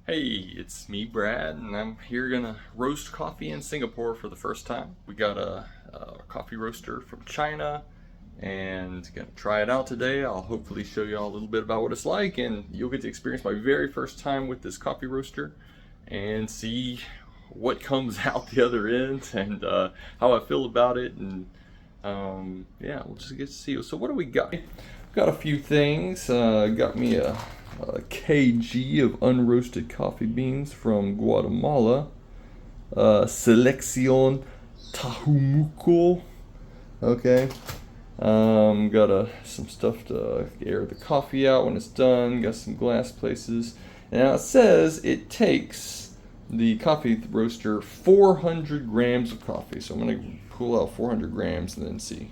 Hey, it's me, Brad, and I'm here gonna roast coffee in Singapore for the first time. We got a coffee roaster from China and gonna try it out today. I'll hopefully show you all a little bit about what it's like, and you'll get to experience my very first time with this coffee roaster and see what comes out the other end and how I feel about it. And yeah, we'll just get to see. So, what do we got? Got a few things. Got me a kg of unroasted coffee beans from Guatemala. Seleccion Tahumuco. Okay. Got some stuff to air the coffee out when it's done. Got some glass places. Now it says it takes the coffee roaster 400 grams of coffee. So I'm going to pull out 400 grams and then see.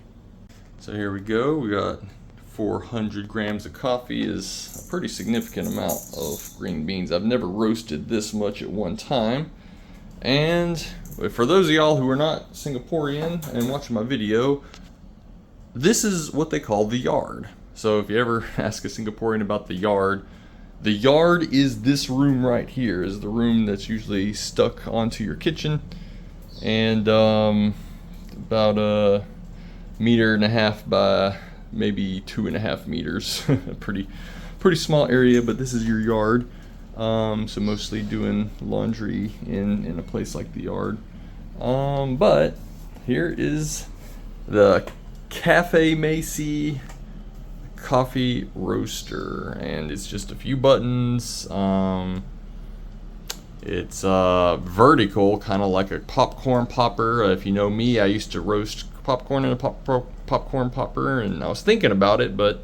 So here we go. We got 400 grams of coffee is a pretty significant amount of green beans. I've never roasted this much at one time. And for those of y'all who are not Singaporean and watching my video, this is what they call the yard. So if you ever ask a Singaporean about the yard is this room right here, is the room that's usually stuck onto your kitchen. And about a meter and a half by maybe 2.5 meters. pretty small area, but this is your yard. So mostly doing laundry in a place like the yard. But here is the Cafemasy coffee roaster, and it's just a few buttons. It's vertical, kind of like a popcorn popper. If you know me, I used to roast popcorn in a popcorn popper, and I was thinking about it, but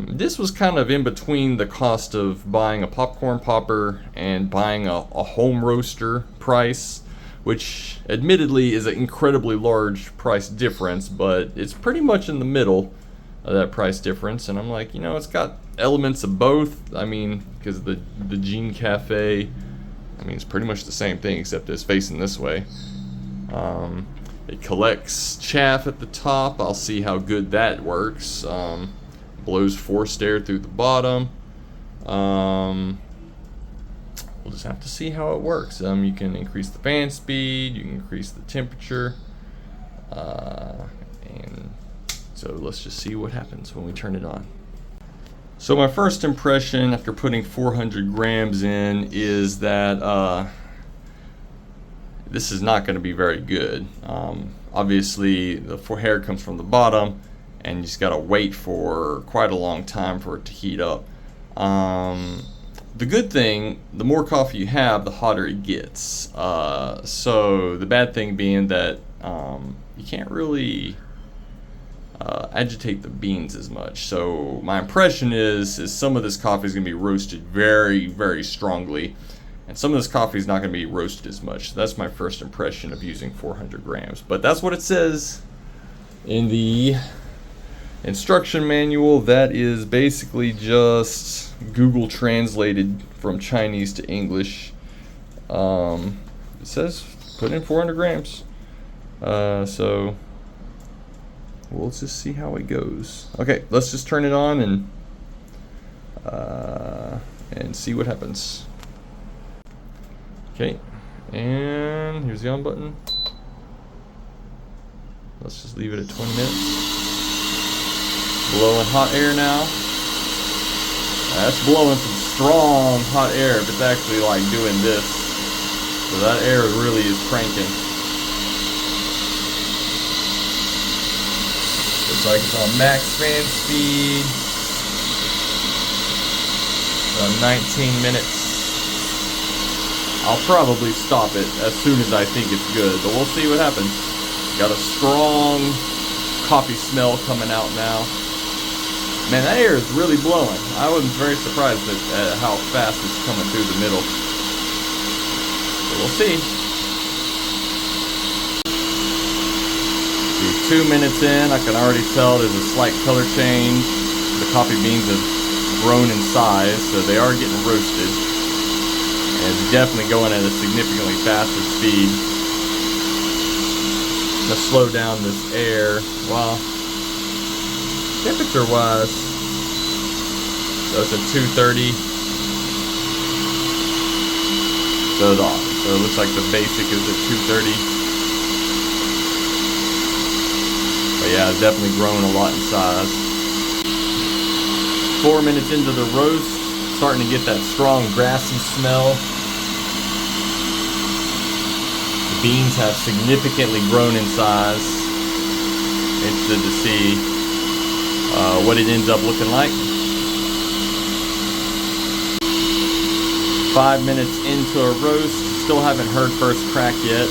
this was kind of in between the cost of buying a popcorn popper and buying a home roaster price, which admittedly is an incredibly large price difference, but it's pretty much in the middle of that price difference. And I'm like, it's got elements of both. I mean, because the Jean Cafe, it's pretty much the same thing except it's facing this way. It collects chaff at the top. I'll see how good that works. Blows forced air through the bottom. We'll just have to see how it works. You can increase the fan speed. You can increase the temperature. And so let's just see what happens when we turn it on. So my first impression after putting 400 grams in is that this is not going to be very good. Obviously, the hair comes from the bottom, and you just got to wait for quite a long time for it to heat up. The good thing, the more coffee you have, the hotter it gets. So the bad thing being that you can't really agitate the beans as much. So my impression is some of this coffee is going to be roasted very, very strongly. And some of this coffee is not going to be roasted as much. So that's my first impression of using 400 grams. But that's what it says in the instruction manual. That is basically just Google translated from Chinese to English. It says put in 400 grams. So we'll just see how it goes. Okay, let's just turn it on and see what happens. Okay, and here's the on button. Let's just leave it at 20 minutes. Blowing hot air now. That's blowing some strong hot air if it's actually like doing this. So that air really is cranking. Looks like it's on max fan speed. 19 minutes. I'll probably stop it as soon as I think it's good, but we'll see what happens. Got a strong coffee smell coming out now. Man, that air is really blowing. I was very surprised at how fast it's coming through the middle. So we'll see. 2 minutes in, I can already tell there's a slight color change. The coffee beans have grown in size, so they are getting roasted. And it's definitely going at a significantly faster speed. Let's slow down this air. Well, temperature wise, so it's at 230. So it looks like the basic is at 230. But yeah, it's definitely grown a lot in size. 4 minutes into the roast, starting to get that strong grassy smell. The beans have significantly grown in size. Interested to see what it ends up looking like. 5 minutes into a roast, still haven't heard first crack yet.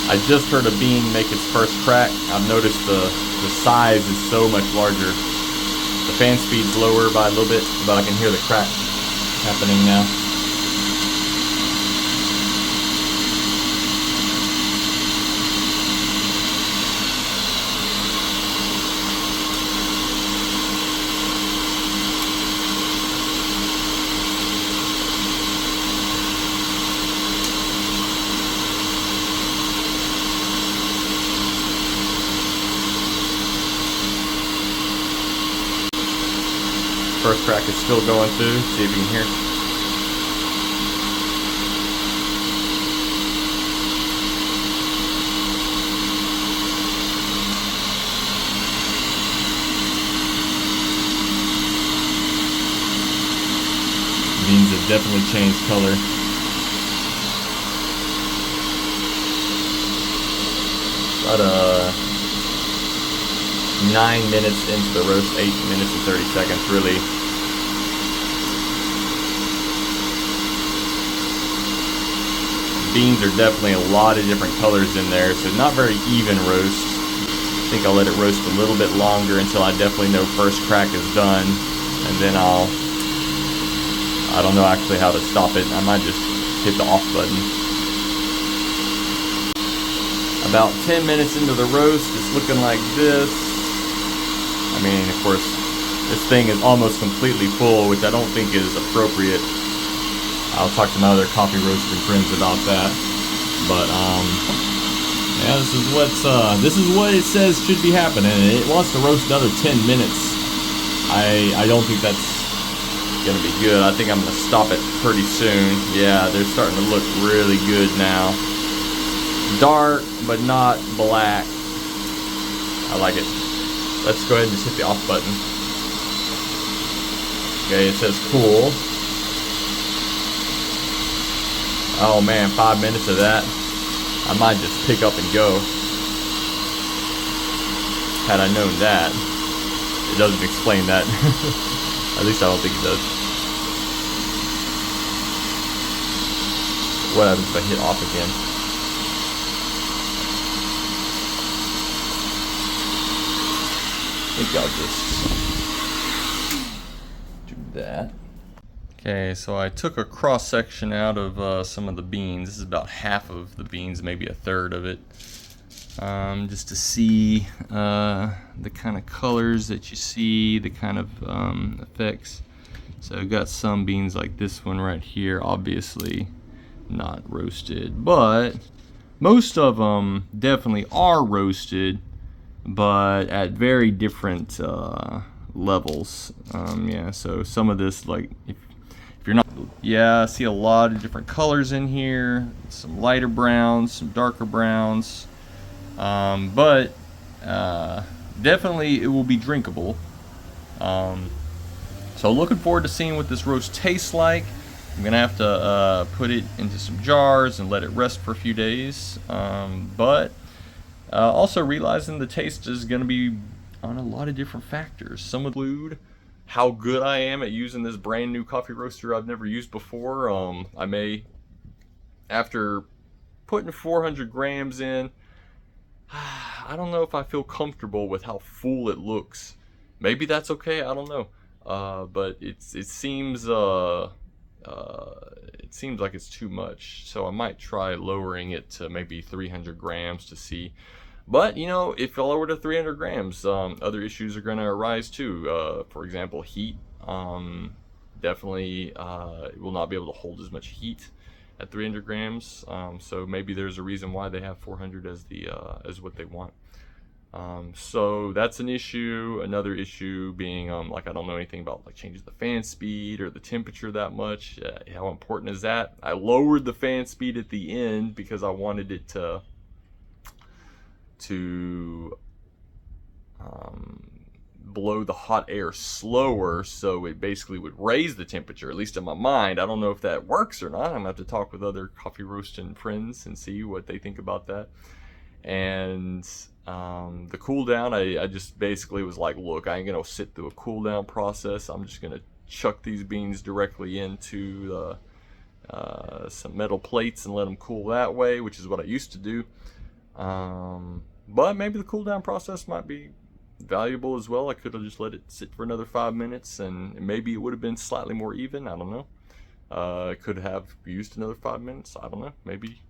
I just heard a bean make its first crack. I've noticed the size is so much larger. The fan speed's lower by a little bit, but I can hear the crack happening now. First crack is still going through. See if you can hear it. Beans have definitely changed color. About 9 minutes into the roast, 8 minutes and 30 seconds, really. Beans are definitely a lot of different colors in there, so not very even roast. I think I'll let it roast a little bit longer until I definitely know first crack is done, and then I don't know actually how to stop it. I might just hit the off button. About 10 minutes into the roast, it's looking like this. I mean, of course, this thing is almost completely full, which I don't think is appropriate. I'll talk to my other coffee roasting friends about that. But yeah, this is what it says should be happening. It wants to roast another 10 minutes. I don't think that's gonna be good. I think I'm gonna stop it pretty soon. Yeah, they're starting to look really good now. Dark, but not black. I like it. Let's go ahead and just hit the off button. Okay, it says cool. Oh man, 5 minutes of that. I might just pick up and go. Had I known that. It doesn't explain that. At least I don't think it does. What happens if I hit off again? I think I'll just do that. Okay, so I took a cross section out of some of the beans. This is about half of the beans, maybe a third of it. Just to see the kind of colors that you see, the kind of effects. So I've got some beans like this one right here, obviously not roasted, but most of them definitely are roasted, but at very different levels. Yeah, so some of this, like if you're not, yeah, I see a lot of different colors in here, some lighter browns, some darker browns, but definitely it will be drinkable. So looking forward to seeing what this roast tastes like. I'm gonna have to put it into some jars and let it rest for a few days, but also realizing the taste is gonna be on a lot of different factors. Some would include how good I am at using this brand new coffee roaster I've never used before. I may, after putting 400 grams in, I don't know if I feel comfortable with how full it looks. Maybe that's okay, I don't know. But it seems like it's too much. So I might try lowering it to maybe 300 grams to see. But, you know, if I lower to 300 grams, other issues are going to arise too. For example, heat. Definitely it will not be able to hold as much heat at 300 grams. So maybe there's a reason why they have 400 as what they want. So that's an issue. Another issue being like I don't know anything about like changing the fan speed or the temperature that much. How important is that? I lowered the fan speed at the end because I wanted it to blow the hot air slower, so it basically would raise the temperature, at least in my mind. I don't know if that works or not. I'm gonna have to talk with other coffee roasting friends and see what they think about that. And the cool down, I just basically was like, look, I ain't gonna sit through a cool down process. I'm just gonna chuck these beans directly into some metal plates and let them cool that way, which is what I used to do. But maybe the cool down process might be valuable as well. I could have just let it sit for another 5 minutes and maybe it would have been slightly more even. I don't know. I could have used another 5 minutes. I don't know. Maybe.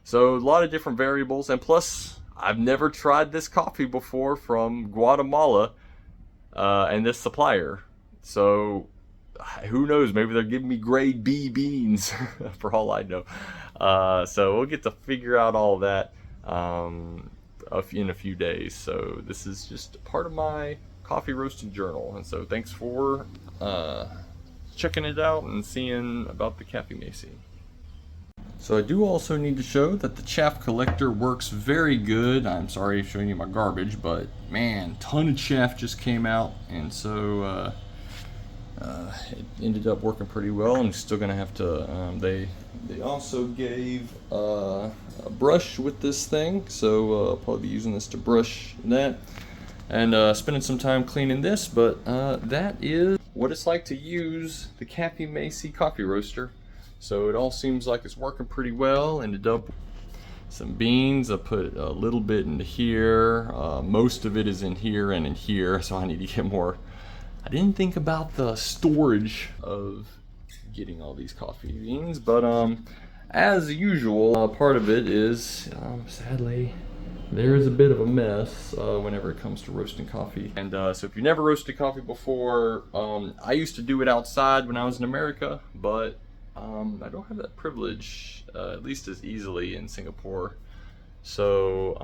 So a lot of different variables. And plus, I've never tried this coffee before from Guatemala and this supplier. So who knows? Maybe they're giving me grade B beans for all I know. So we'll get to figure out all that in a few days. So this is just part of my coffee roasting journal, and so thanks for checking it out and seeing about the Cafemasy. So I do also need to show that the chaff collector works very good. I'm sorry showing you my garbage, but man, ton of chaff just came out, and so it ended up working pretty well. I'm still gonna have to they also gave a brush with this thing, so I'll probably be using this to brush that and spending some time cleaning this. But that is what it's like to use the Cafemasy coffee roaster. So it all seems like it's working pretty well. Ended up some beans. I put a little bit into here. Most of it is in here and in here, so I need to get more. I didn't think about the storage of getting all these coffee beans, but as usual, part of it is sadly there is a bit of a mess whenever it comes to roasting coffee. And so if you never roasted coffee before, I used to do it outside when I was in America, but I don't have that privilege at least as easily in Singapore. So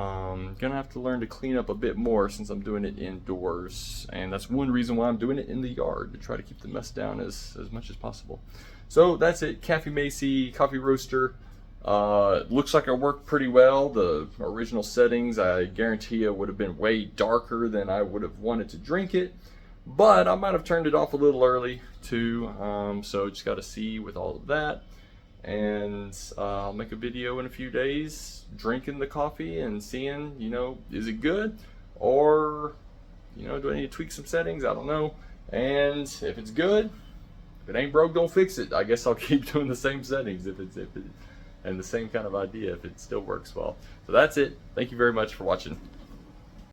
gonna have to learn to clean up a bit more since I'm doing it indoors, and that's one reason why I'm doing it in the yard, to try to keep the mess down as much as possible. So that's it, Cafemasy coffee roaster. Looks like it worked pretty well. The original settings, I guarantee it would have been way darker than I would have wanted to drink it, but I might have turned it off a little early too. So just got to see with all of that. And I'll make a video in a few days drinking the coffee and seeing, is it good, or do I need to tweak some settings? I don't know. And if it's good, if it ain't broke, don't fix it. I guess I'll keep doing the same settings and the same kind of idea if it still works well. So that's it. Thank you very much for watching.